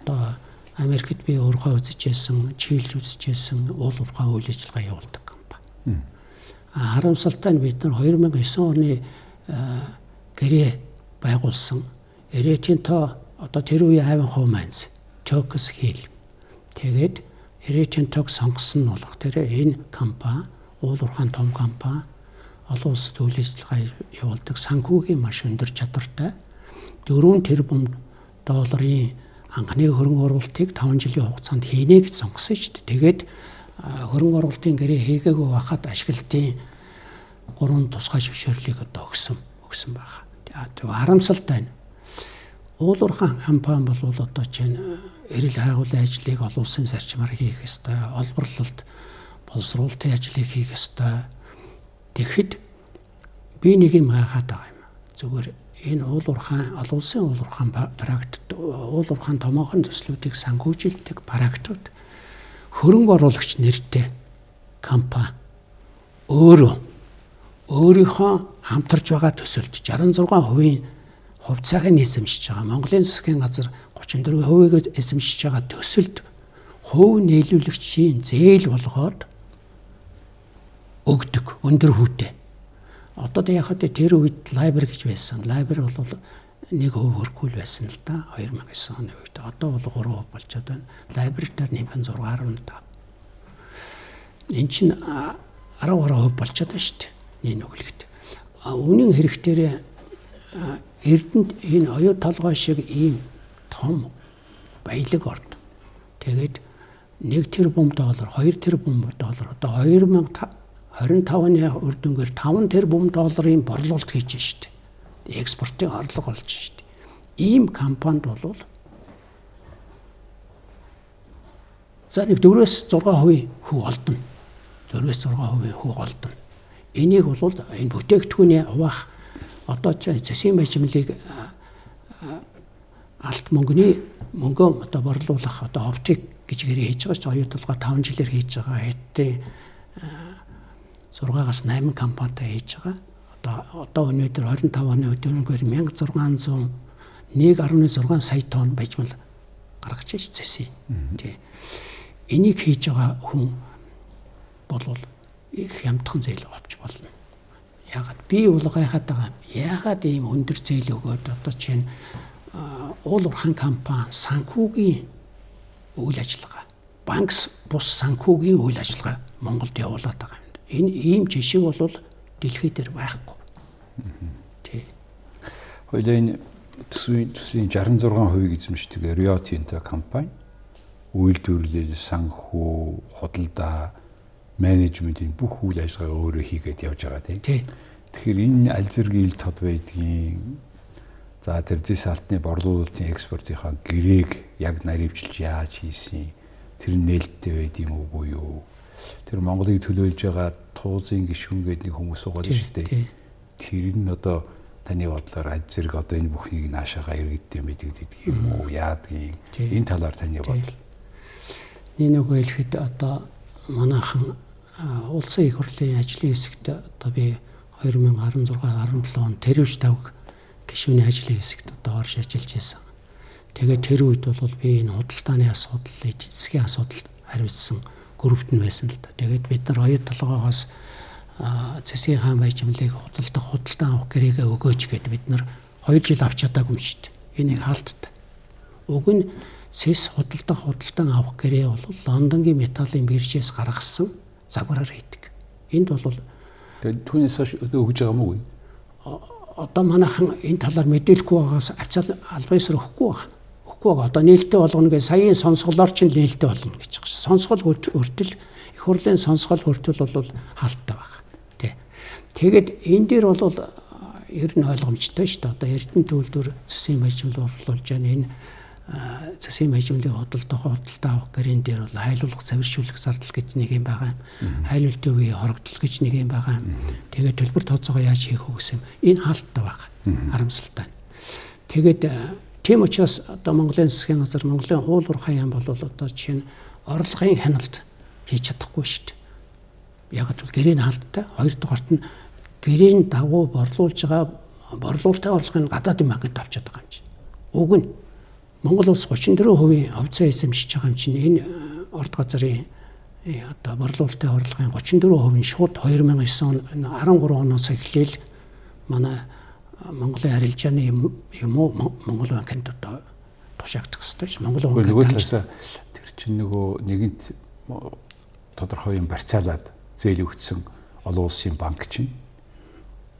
Одоо Америкт би өөрхөө үзэж байсан, Чилд үзэж байсан уул уурхайн үйл ажиллагаа явуулдаг компани. Харамсалтай нь бид нар 2009 оны гэрээ байгуулсан Rio Tinto одоо тэр үеийн хайван хов майнс Chocos Hill. Тэгээд Rio Tinto-г сонгосон нь болох тэр энэ компани уул уурхайн том компани олон улсад үйл ажиллагаа явуулдаг санхүүгийн маш өндөр чадвартай 4 тэрбум долларын анхны хөрөнгө оруулалтыг 5 жилийн хугацаанд хийнэ гэж сонгосон шүү дээ. Тэгээд хөрөнгө оруулалтын гэрээ хийгээгүй байхад ашиглалтын 3 тусгай зөвшөөрлийг одоо өгсөн байгаа. Тэгээд харамсалтай нь уул уурхайн компани бол одоо чинь эрэл хайгуулын ажлыг олон улсын зарчмаар хийх ёстой, олборлолт боловсруулалтын ажлыг хийх ёстой. Тэгэхэд би нэг юм гайхаад байгаа юм. Зүгээр энэ уул уурхайн олон улсын уул уурхайн практик уул уурхайн томоохон төслүүдийг санхүүжилдэг практикууд хөрөнгө оруулагч нэртэй компани өөрийнхөө хамтарч байгаа төсөлд 66% хувьцааг нь эзэмшиж байгаа. Монголын засгийн газар 34%-ийг эзэмшиж байгаа төсөлд хувь нийлүүлэгчийн зээл болгоод өгдөг өндөр хүүтэй. Одоо яг тэр үед лайбер гэж байсан. Лайбер бол 1% хөрөхгүй байсан л да 2009 оны үед. Одоо бол 3% болчиход байна. Лайбертаар нэмэх нь 6.5. Энэ чинь 13% болчиход байна шүү дээ. Энэ нүглэгт. Үнийн хэрэгтээ Эрдэнэт энэ оюу толгой шиг ийм том баялаг орд. Тэгээд 1 тэрбум доллар, 2 тэрбум доллар одоо 2025-ны үр дүнгээр 5 тэрбум долларын борлуулалт хийж байна шүү дээ. Экспортын орлого олж байна шүү дээ. Ийм компанид бол за нэг 4-6% хүү олдно. 4-6% хүү олдно. Энийг бол энэ бүтээгдэхүүний хуваах одоо засгийн бажимлыг алт мөнгөө одоо борлуулах одоо оптик гэж гэрээ хийж байгаа ч оюу толгой 5 жилээр хийж байгаа. Хэдтэй 6-аас 8 компанитай хийж байгаа. Одоо өнөөдөр 25 оны өдрөөр 1.6 сая тонн бажимл гаргаж ш зэсий. Тий. Энийг хийж байгаа хүн бол их хямдхан зээл авч болно. Ягаад би бол гайхаад байгаа юм. Ягаад ийм өндөр зээл өгөөд одоо чинь уул уурхайн компани санхүүгийн үйл ажиллагаа, банк бус санхүүгийн үйл ажиллагаа Монголд явуулаад байгаа юм. Энэ ийм жишээ бол дэлхий дээр байхгүй. Тий. Хоёлаа энэ төсвийн 66% эзэмшдэг Rio Tinto компани үйлдвэрлэл, санхүү, худалдаа, менежментийн бүх үйл ажиллагаа өөрөө хийгээд явж байгаа тийм. Тэгэхээр энэ аль зэргийн ил тод байдгийн за тэр зэс алтны борлуулалтын экспортынхаа гэрээг яг наривчилж яаж хийсэн, тэр нээлттэй байд юм уу юу? Тэр Монголыг төлөөлж байгаа туузын гишүүн гэдэг нэг хүмүүс байгаа шүү дээ. Тэр нь одоо таны бодлоор аль зэрэг одоо энэ бүхнийг наашаага иргэдтэй мэдэгддэг юм уу? Яадгийн энэ талаар таны бодол. Нэг хэлэхэд одоо манайхан улсын их хурлын ажлын хэсэгт одоо би 2016-17 он тэрвж тавг гишүүний ажлын хэсэгт одоо орж ажиллаж байсан. Тэгээд тэр үед бол би энэ худалдааны асуудал, эдийн засгийн асуудалд хариуцсан группт нь байсан л да. Тэгээд бид нар хоёр талгаагаас засгийн хаан баяжмлыг худалдан авах гэрээгээ өгөөч гэдээ бид нар 2 жил авч чадаагүй юм шүү дээ. Энийг хаалттай. Уг нь цэс худалдан авах гэрээ бол Лондонгийн металлын биржээс гаргасан загвараар хийдэг. Энд бол тэгээд түүнээс хойш өгж байгаа мүү? Одоо манайхан энэ талаар мэдээлэхгүй байгаас авцал албаасаар өгөхгүй байна. Одоо нээлттэй болгоно гэж саяын сонсголоор ч нээлттэй болгоно гэж байгаа ш. Сонсгол хүртэл их хурлын сонсгол хүртэл бол хаалттай байна. Тэ. Тэгээд энэ дээр бол ер нь ойлгомжтой ш. Одоо Эрдэнэ төлөвлөр засгийн баяжмал орлуулж байгаа энэ засгийн баяжмлын худалдаа авах гэрэн дээр бол хайлуулах, завиршүүлэх зардал гэж нэг юм байгаа юм. Хайлуултын үеийн хорогдол гэж нэг юм байгаа юм. Тэгээд төлбөр тооцоогоо яаж хийх вэ гэсэн энэ хаалттай байна. Харамсалтай. Тэгээд тийм учраас одоо Монголын засгийн газар, Монголын уул уурхай яам бол одоо жишээ нь орлогын хяналт хийж чадахгүй шүү дээ. Яг л гэрээний хаалттай. Хоёрдугаарт нь гэрээний дагуу борлуулж байгаа борлуулалтын орлогын гадаадын банкнд авчаад байгаа юм чинь. Уг нь Монгол улс 34% хувьцаа эзэмшиж байгаа юм чинь энэ орд газрын одоо борлуулалтын орлогын 34% нь шууд 2009 он 13 оноос эхлээл манай Монголын арилжааны юм уу Монгол банкнд одоо тушаагдах хэрэгтэй ш. Монгол банк нөгөө талаасаа тэр чинь нөгөө нэгэнт тодорхой юм барьцаалаад зээл өгсөн олон улсын банк чинь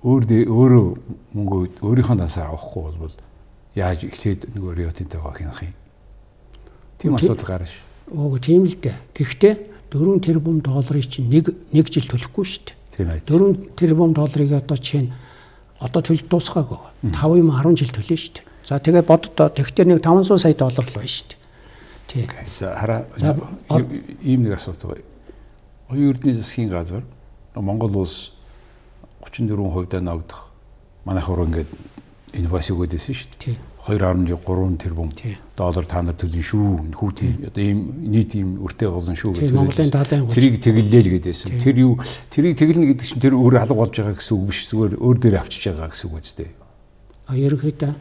өөрөө мөнгө өөрийнхөө дансаар авахгүй бол яаж ихлээд нөгөө Rio Tinto-гоо хянах юм? Тийм асуудал гарна ш. Оо тийм л дээ. Гэхдээ 4 тэрбум долларыг чинь нэг жил төлөхгүй шүү дээ. Тийм ээ. 4 тэрбум долларыг одоо чинь одоо төлж дуусгаагүй. 5 юм 10 жил төлнө шүү дээ. За тэгээд боддоо тэгтээ нэг 500 сая доллар л байна шүү дээ. Тийм. За хараа ийм нэг асуудал байна. Оюун эрдэнэ засгийн газар Монгол улс 34% ногдох манайхаар ингээд инвайс өгөөдөөсөн шүү дээ. 2.3 тэрбум доллар та нар төлнө шүү. Хүүтийн одоо ийм нийт ийм өртөө болно шүү гэдэг. Монголын талын тэрийг тэглэлээ л гэдээсэн. Тэр юу тэрийг тэглэнэ гэдэг чинь тэр өөр алга болж байгаа гэсэн үг биш. Зүгээр өөр дээр авчиж байгаа гэсэн үг үстэй. Ерөнхийдөө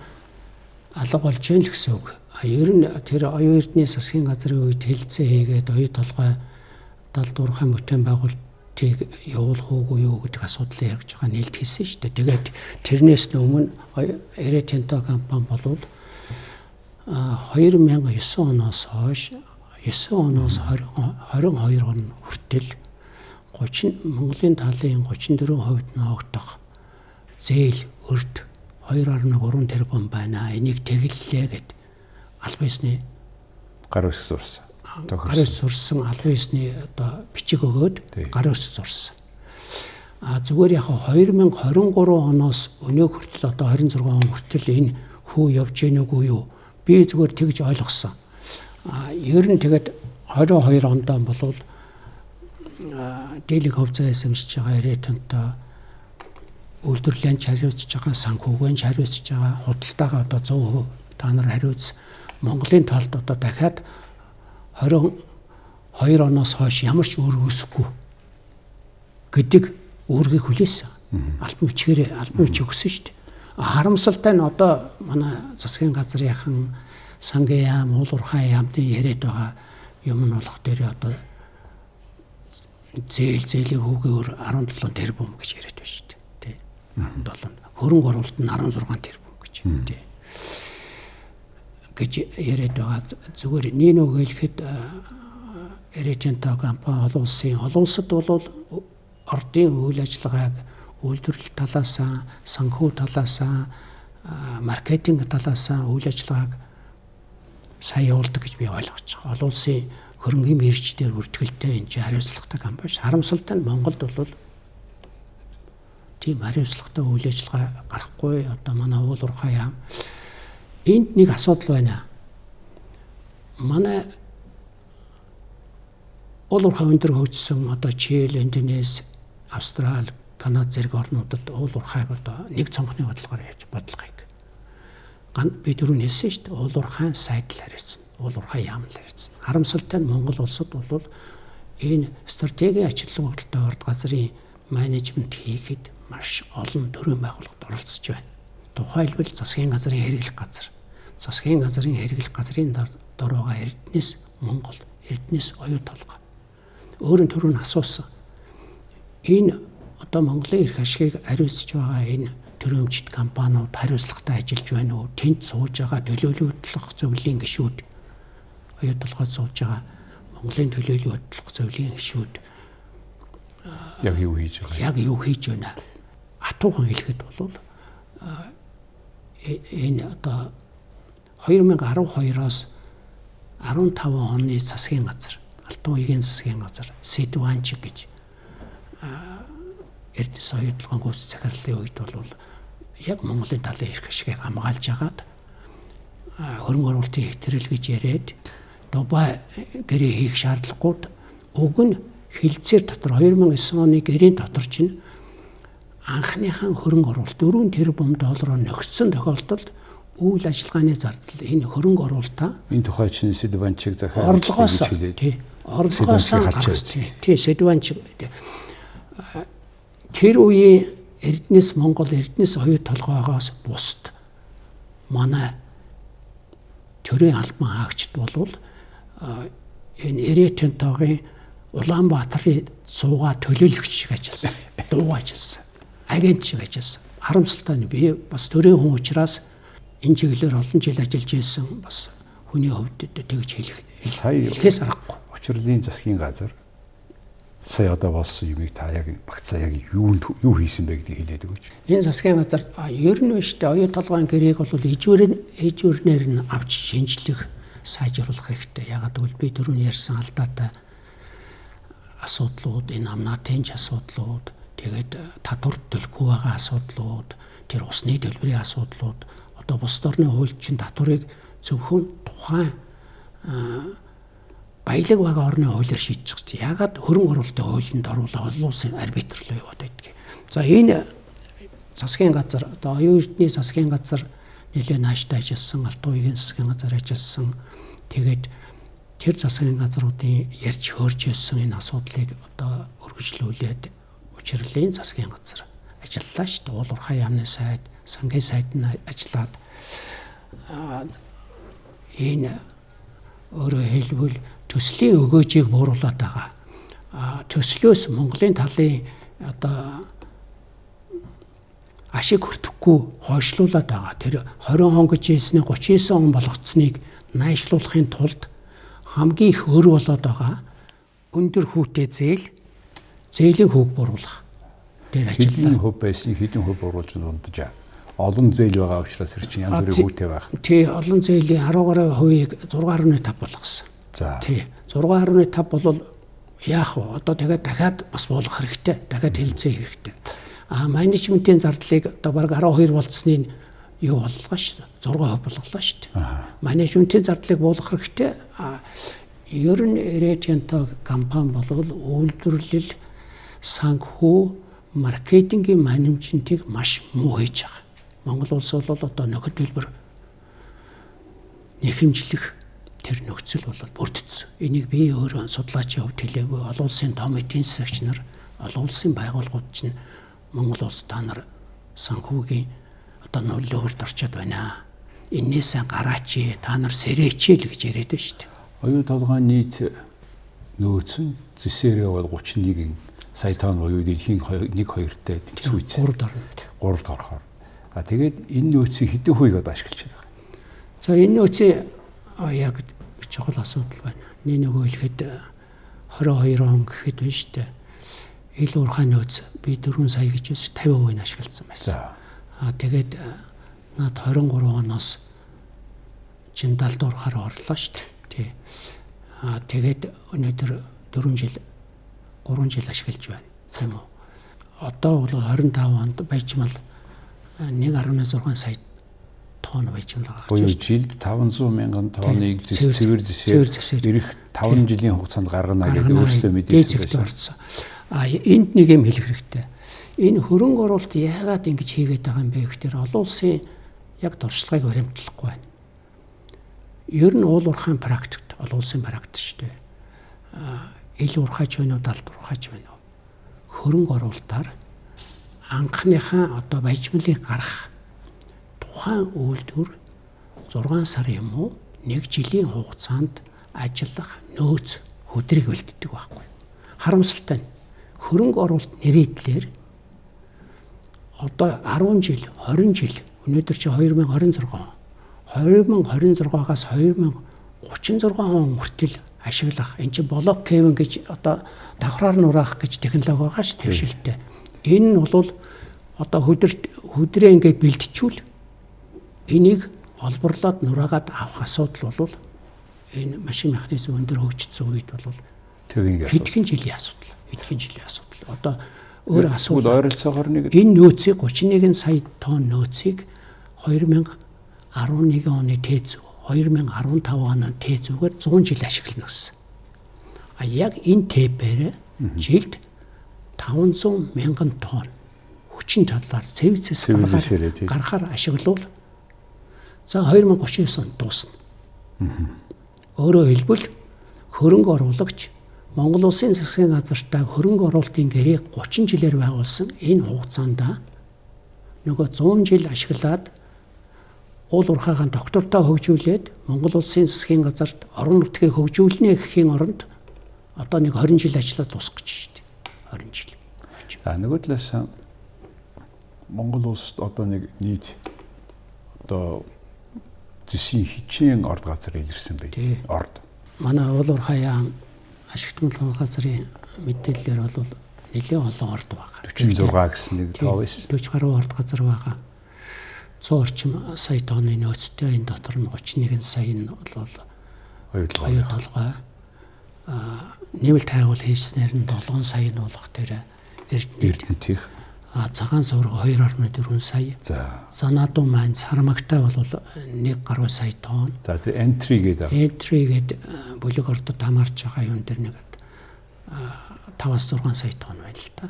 алга болж байна л гэсэн үг. Ер нь тэр оюун эрдэнэ засгийн газрын үед хэлэлцээ хийгээд оюу толгой далд уурхай бүтээн байгуулалтыг явуулах уугүй юу гэдэг асуудлыг ярьж байгаа нээлт хийсэн шүү дээ. Тэгээд тэрнээс өмнө Rio Tinto компани бол 2009 оноос хойш 9 оноос 22 он хүртэл Монголын талын 34% ногдох зээл өрд 2.3 тэрбум байна. Энийг тэглэлээ гэд албан ёсны гар үсэг зурсан. Гар үсэг зурсан албан ёсны одоо бичиг өгөөд гар үсэг зурсан. Зүгээр яг 2023 оноос өнөө хүртэл одоо 26 он хүртэл энэ хүү явж гэнэ үгүй юу? Би зүгээр тэгж ойлгосон. Ер нь тэгээд 22 онд бол дийлэнх хувьцаа эзэмшиж байгаа Rio Tinto үйлдвэрлэлд хариуцж байгаа, санхүүгэн хариуцж байгаа, худалдаагаа одоо 100% та нар хариуц. Монголын талд одоо дахиад 22 оноос хойш ямар ч өөр үүсэхгүй гэдэг үүргийг хүлээсэн. Албан бичгээр албан бичиг өгсөн шүү дээ. Харамсалтай нь одоо манай засгийн газрынхан сангийн яам, уул уурхай яамны яриад байгаа юм нь болох дээр одоо зээлийн хүүгээр 17 тэрбум гэж яриад байна шүү дээ. Тэ. 17. Хөрөнгө оруулалт нь 16 тэрбум гэж. Тэ. гэж яриад байгаа. Зүгээр нэг үгэлэхэд Эрэтэнтэй компани олон улсад бол ордын үйл ажиллагааг үйлдвэрлэл талаасаа, санхүү талаасаа, маркетинг талаасаа үйл ажиллагааг сайн явуулдаг гэж би ойлгож байгаа. Олон улсын хөрөнгөний мэргэжлэр бүртгэлтэй энэ хариуцлагатай компани. Харамсалтай нь Монголд бол тийм хариуцлагатай үйл ажиллагаа гарахгүй. Одоо манай уул уурхай яам. Энд нэг асуудал байна. Манай уул уурхай өндөр хөгжсөн одоо Чили, Индонез, Австрали, Канада зэрэг орнуудад уул уурхайг одоо нэг цонхны бодлогоор яаж бодлогыг. Би түрүүн хэлсэн шүү дээ. Уул уурхайн сайдл хариуцна. Уул уурхай яам л хариуцна. Харамсалтай нь Монгол улсад бол энэ стратегийн ачлал хөдөлთა орд газрын менежмент хийхэд маш олон төрлийн байгууллагад оролцож байна. Тухайлбал засгийн газрын хэрэглэх газар. Засгийн газрын хэрэглэх газрын дороогаа Эрдэнэс Монгол, Эрдэнэс оюу толгой. Өөрөөр түрүүн асуусан. Энэ одоо Монголын эрх ашигыг хариуцж байгаа энэ төрөмжит компаниуд хариуцлагатай ажиллаж байна уу? Тэнд сууж байгаа төлөөллийн хөтлөх зөвлөлийн гишүүд, оюу толгойд сууж байгаа Монголын төлөөллийн хөтлөх зөвлөлийн гишүүд яг юу хийж байгаа? Яг юу хийж байна? Хатуухан хэлэхэд бол энэ одоо 2012-оос 15 оны засгийн газар, Алтан уягийн засгийн газар Сэдванчиг гэж Эрдэнэс оюу толгойн гүйцэтгэх захирлын үед бол яг Монголын талын эрх ашигыг хамгаалж агаад хөрөнгө оруулалтын хэвтрэл гэж яриад Дубай гэрээ хийх шаардлагагүй уг нь хилцээр дотор 2009 оны гэрийн дотор чинь анхныхан хөрөнгө оруулалт 4 тэрбум доллараар нөхцсөн тохиолдолд үйл ажиллагааны зардал энэ хөрөнгө оруулалтаа энэ тухай чинь Сэдванчиг захиалж хэлээд орлогоос Сэдванчиг тэр үеийн Эрдэнэс Монгол, Эрдэнэс оюу толгойгоос бусд манай төрийн албан хаагчид болвол энэ Эрэтэнтэйгийн Улаанбаатарын суугаа төлөөлөгч шиг ажилласан, дуугаа ажилласан, агент шиг ажилласан. Харамсалтай нь би бас төрийн хүн учраас энэ чиглэлээр олон жил ажиллаж байсан бас хүний хувьд тэгж хэлэхээс аргагүй. Учрлын засгийн газар сая одоо болсон юмыг та яг багцаа яг юу хийсэн бэ гэдгийг хэлээд өгөөч. Энэ засгийн газар ер нь биш дээ. Оюу толгойн гэрээг бол ижүүрнээр нь авч шинжлэх, сайжруулах хэрэгтэй. Ягаад гэвэл би түрүүн ярьсан алдаатай асуудлууд, энэ амнаатын асуудлууд, тэгээд татварт төлөхгүй байгаа асуудлууд, тэр усны төлбөрийн асуудлууд, одоо бусад орны хууль чинь татварыг зөвхөн тухайн баялаг байгаа орны хуулиар шийдэж байгаа. Ягаад хөрөнгө оруулалтын хуулинд оруулаад олон улсын арбитрлоо яваад байдгийг. За энэ засгийн газар одоо оюун эрдэнэ засгийн газар нэлээд нааштай ажилласан, Алтан уягийн засгийн газар ажилласан. Тэгээд тэр засгийн газруудын ярьж хөөрж ирсэн энэ асуудлыг одоо өргөжлүүлээд учрлын засгийн газар ажиллалаа шүү дээ. Уул уурхай яамны сайд, сангийн сайд нь ажиллаад энэ өөрөөр хэлбэл төслийн өгөөжийг бууруулад байгаа. Төслөөс Монголын талын одоо ашиг хүртэхгүй хойшлуулад байгаа. Тэр 20 он гэж хэлснээр 39 он болгоцсныг найшлуулахын тулд хамгийн их өр болоод байгаа өндөр хүүтэй зээлийн хөв бууруулах. Тэр хэдэн хөв байсан, хэдэн хөв бууруулж дундаж олон зээл байгаа учраас тэр чинь янз бүрийн хүүтэй байх. Тий, олон зээлийн 10%-ийг 6.5 болгосон. За. Тий, 6.5 бол яах вэ? Одоо тэгээд дахиад бас буулгах хэрэгтэй. Дахиад хэлцээ хэрэгтэй. Менежментийн зардлыг одоо бараг 12 болцсныг юу боллоо шүү дээ. 6% болголоо шүү дээ. Менежментийн зардлыг буулгах хэрэгтэй. Ер нь Эрэтэнтэй компани болвол үйлдвэрлэл, санхүү, маркетингийн менежментийг маш муу хийж байгаа. Монгол улс бол одоо нөхөн төлбөр нэхэмжлэх тэр нөхцөл бол бүрдсэн. Энийг би өөрөө судлаачийн хувьд хэлээгүй. Олон улсын том эдийн засагч нар, олон улсын байгууллагууд чинь Монгол улс та нар санхүүгийн одоо нөлөөлөлд орчод байна. Энээсээ гараач, та нар сэрээч л гэж яриад байна шүү дээ. Оюу толгойн нийт нөөц нь зэсээрээ бол 31-ийн сая тонн оюу дэлхийн 1-2-тэй тэнцвүүц. 3-д орно. 3-д орохоор. Тэгээд энэ нөөцийг хэдэн хувийг одоо ашиглаж байгаа? За энэ нөөцийн яг чухал асуудал байна. Нөгөө хэлэхэд 22 он гэхэд байна шүү дээ. Ил уурхай нөөц би 4 сая гэж 50% нь ашигласан байсан. Тэгээд над 23 оноос чин 70 уурхаар орлоо шүү дээ. Тий. Тэгээд өнөөдөр 3 жил ашиглаж байна. Тийм үү. Одоо бол 25 онд байжмал 1.6 сая тонн байжмал гаргаж байна. Буюу жилд 500 мянган тонныг цэвэр зэсээр ирэх 5 жилийн хугацаанд гаргана гэдэг өөрсдөө мэдээлсэн байсан. Энд нэг юм хэлэх хэрэгтэй. Энэ хөрөнгө оруулалт яагаад ингэж хийгээд байгаа юм бэ гэхээр олон улсын яг туршлагыг баримтлахгүй байна. Ер нь уул уурхайн практикт, олон улсын практик шүү дээ. Ил уурхайч байна уу, далд уурхайч байна уу? Хөрөнгө оруулалтаар анхныхаа одоо баяжмлыг гарах тухайн үйлдвэр 6 сар юм уу 1 жилийн хугацаанд ажиллах нөөц хөдрийг бэлддэг байхгүй. Харамсалтай нь хөрөнгө оруулалт нэрийдлэр одоо 10 жил, 20 жил өнөөдөр чи 2026 он. 2026-аас 2036 он хүртэл ашиглах энэ чи блокчейн гэж одоо давхраар нураах гэж технологи байгаа ш твшилтэй. Энэ нь бол одоо хөдрөө ингээд бэлтжүүл энийг олборлоод нураагаад авах асуудал бол энэ машин механизм өндөр хөгжсөн үед бол хэдхэн жилийн асуудал. Одоо өөр асуудал ойролцоогоор нэг энэ нөөцийг 31 сая тонн нөөцийг 2011 оны тээзүү 2015 оны тээзүүгээр 100 жил ашиглана гэсэн. Яг энэ тэпээр жилд 500 мянган тонн хүчин чадлаар цэвцэс гарахаар ашиглавал за 2039 онд дуусна. Өөрөөр хэлбэл хөрөнгө оруулагч Монгол Улсын засгийн газартаа хөрөнгө оруулалтын гэрээг 30 жилээр байгуулсан энэ хугацаанд нөгөө 100 жил ашиглаад уул уурхайгаа доктортой хөгжүүлээд Монгол Улсын засгийн газарт орон нутгийг хөгжүүлнэ гэхийн оронд одоо нэг 20 жил ажиллаад дуусгах гэж шүү дээ. 20 жил. Нөгөө талаас Монгол улсад одоо нэг нийт одоо зэсийн хичээн орд газар илэрсэн байж. Орд. Манай уул уурхайгаа ашигтмал газрын мэдээлэлээр бол нэлээд олон орд байгаа. 46 гэсэн нэг тоо байсан. 40 гаруй орд газар байгаа. 100 орчим сая тонны нөөцтэй энэ дотор нь 31 сая нь бол оюу толгой нэмэлт хайгуул хийснээр нь 7 сая нь болох тэр Эрдэнэтийнх цагаан сувраг 2.4 сая. Занадуу маань сармагтай бол 1 гаруй сая тонн. За тэр entry гэдэг. Entry гэдэг бүлэг ордод хамаарч байгаа юм дээр нэг 5-6 сая тонн байна л та.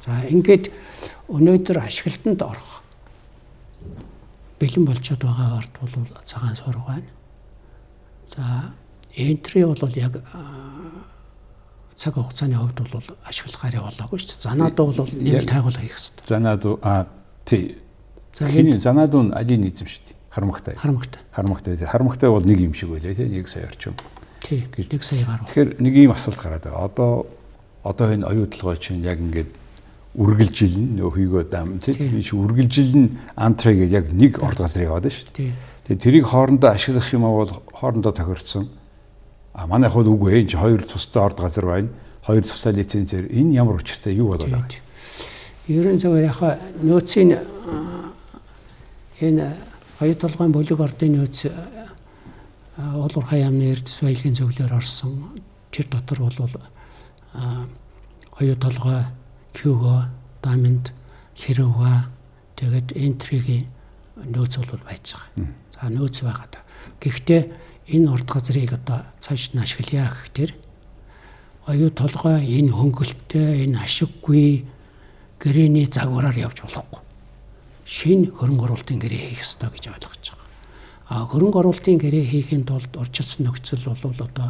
За ингээд өнөөдөр ашиглалтанд орох бэлэн болчиход байгаа орд бол цагаан сувраг байна. За entry бол яг цаг хугацааны хувьд бол ашиглахаар явуулаагүй шүү дээ. Занадуу бол нэмэлт хайгуул хийх хэрэгтэй. Занадуу тий. Хиний занадуу нь алийг нийцэм шүү дээ. Харамгтай бол нэг юм шиг байлаа тий 1 сая орчим. Тий 1 сая гаруй. Тэгэхээр нэг ийм асуулт гараад байгаа. Одоо энэ оюу толгой чинь яг ингээд үргэлжилнэ нөө хүйгөө дам тий үргэлжилнэ антрэ гэдэг яг нэг орд газар яваад шүү дээ. Тэгээ тэрийг хоорондоо ашиглах юм бол хоорондоо тохирцсон. Манай хувьд үгүй энэ 2 тустай орд газар байна. 2 тустай лицензээр энэ ямар учиртай юу болоод байгаа юм? Ерөн зөвөр яхаа нөөцийн энэ оюу толгойн бүлэг ордын нөөц уул уурхай яамны эрдэс баялагын зөвлөөр орсон. Тэр дотор бол оюу толгой, кюго, даминд, хэрвга тэгээд энтригийн нөөц бол байж байгаа. За нөөц байгаа да. Гэхдээ энэ орд газрыг одоо цааш нь ашиглая гэхээр оюу толгой энэ хөнгөлттэй, энэ ашиггүй гэрээний загвараар явж болохгүй. Шинэ хөрөнгө оруулалтын гэрээ хийх ёстой гэж ойлгож байгаа. Хөрөнгө оруулалтын гэрээ хийхэд тулд орчилсан нөхцөл бол одоо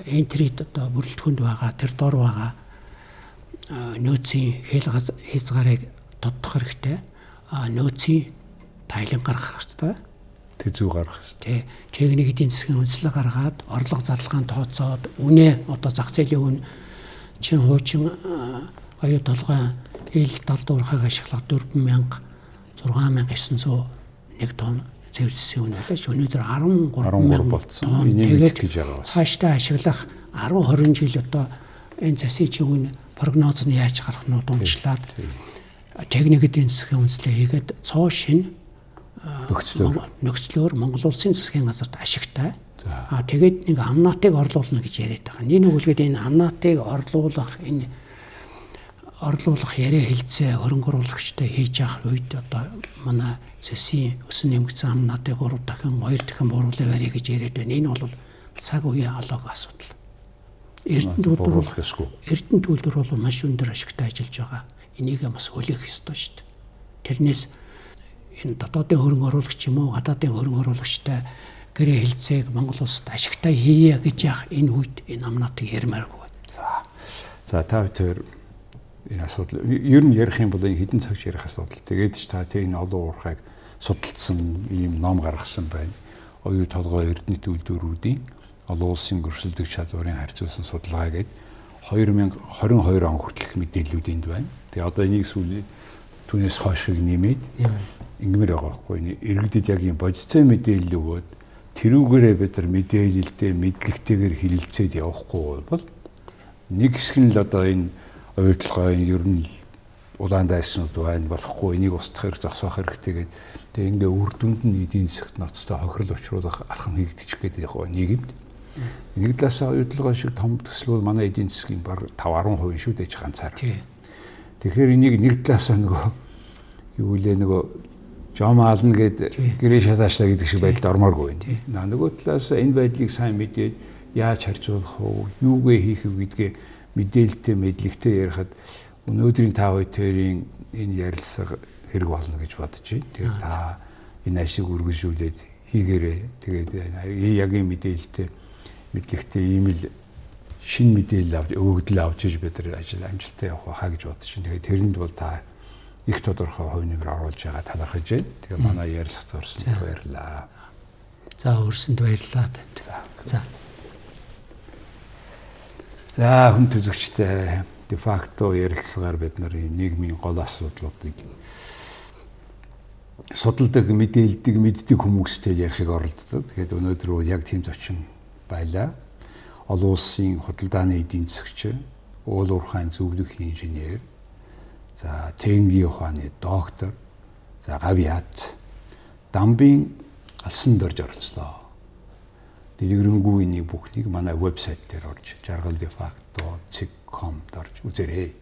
энтрид одоо бүрэлдэхүүнд байгаа, тэр дор байгаа нөөцийн хязгаарыг тодтох хэрэгтэй. Нөөцийн тайлан гаргах хэрэгтэй. Тэзүү гаргах хэрэгтэй. Техник эдийн засгийн үндэслэг гаргаад орлого зарлагаан тооцоод үнэ одоо зах зээлийн үн чин хуучин оюу толгой ил далд уурхайг ашиглах 4,000 6,901 тонн зэвссэн үн үлээш өнөөдөр 13 13 болцсон. Энийг гэж байгаа. Цаашдаа ашиглах 10 20 жил одоо энэ засгийн чиглэлийн прогноз нь яаж гарах нь дундчлаад техник эдийн засгийн үндэслэл хийгээд цоо шин нөхцлөөр Монгол улсын засгийн газарт ашигтай. Тэгээд нэг амнаатыг орлуулна гэж яриад байгаа. Нэг үгэлгээд энэ амнаатыг орлуулах яриа хэлцээ хөрөнгө оруулагчтай хийж явах үед одоо манай засгийн өсөн нэмэгдсэн амнаатыг 3 дахин 2 дахин бууруулах яриа гэж яриад байна. Энэ бол цаг үеийн алог асуудал. Эрдэнэ төлбөр бол маш өндөр ашигтай ажиллаж байгаа. Энийг бас хөлөх ёстой шүү дээ. Тэрнээс энэ дотоодын хөрөнгө оруулагч юм уу гадаадын хөрөнгө оруулагчтай гэрээ хэлцээг Монгол улсад ашигтай хийе гэж яах энэ үед энэ амнаатыг ярмааргүй байна. За та хоёр энэ асуудал ер нь ярих юм бол энэ хэдэн цагч ярих асуудал. Тэгээд ч та энэ олон уурхайг судалсан ийм ном гаргасан байна. Оюу толгой эрдэнэ төлбөрүүдийн олон улсын өрсөлдөх чадварын харьцуулсан судалгаа гэдэг 2022 он хүртэлх мэдээллүүд энд байна. Тэгээ одоо энийг сүүлийн түүнээс хойш нэмээд ингэмэр байгаа байхгүй. Иргэдэд яг юм бодиттой мэдээлэл өгөөд тэрүүгээрээ бид нар мэдээлэлтэй мэдлэгтэйгээр хилэлцээд явахгүй бол нэг хэсэг нь л одоо энэ оюутлогын ер нь улаан дайснууд байна болохгүй энийг устгах хэрэг зогсоох хэрэгтэй гэдэг. Тэгээ ингээ үр дүнд нь эдийн засгт ноцтой хохирол учруулах алхам хийгдчих гэдэг яг нийгэмд. Нэг талаасаа оюутлогын шиг том төсөл бол манай эдийн засгийн баг 5-10% шүү дээ ганцаар. Тэгэхээр энийг нэг талаасаа нөгөө юу лээ нөгөө Жом Ална гээд гэрээ шалаачлаа гэдэг шиг байдалд ормооргүй байна. Нөгөө талаас энэ байдлыг сайн мэдээд яаж харьцуулах вэ, юугээ хийх вэ гэдгээ мэдээлэлтэй, мэдлэгтэй ярихад өнөөдрийн та хоёрын энэ ярилцлага хэрэг болно гэж бодож байна. Тэгээд та энэ ашиг үргэлжлүүлээд хийгээрэй. Тэгээд яг энэ мэдээлэлтэй, мэдлэгтэй ийм л шин мэдээлэл өгөгдөл авч иж бид нар ажил амжилттай явах хаа гэж бодож байна. Тэгээд тэрэнд бол та их тодорхой хувь нэмэр оруулж байгаа талархаж байна. Тэгээ манай ярилцлагад орсонд баярлалаа. За өрсөнд баярлалаа танд. За хүн төзөгчтэй де факто ярилцлагаар бид нар нийгмийн гол асуудлуудыг судалдаг, мэдээлдэг, мэддэг хүмүүстэй ярихыг оролддог. Тэгээд өнөөдөр яг тийм зочин байлаа. Олон улсын худалдааны эдийн засагч, уул уурхайн зөвлөх инженер, за техникийн ухааны доктор, за гавьяат, дамбын алсан дорж оролцлоо. Дэлгэрэнгүй энийг бүхнийг манай вебсайт дээр орж jargal.defacto.com дорж үзээрэй.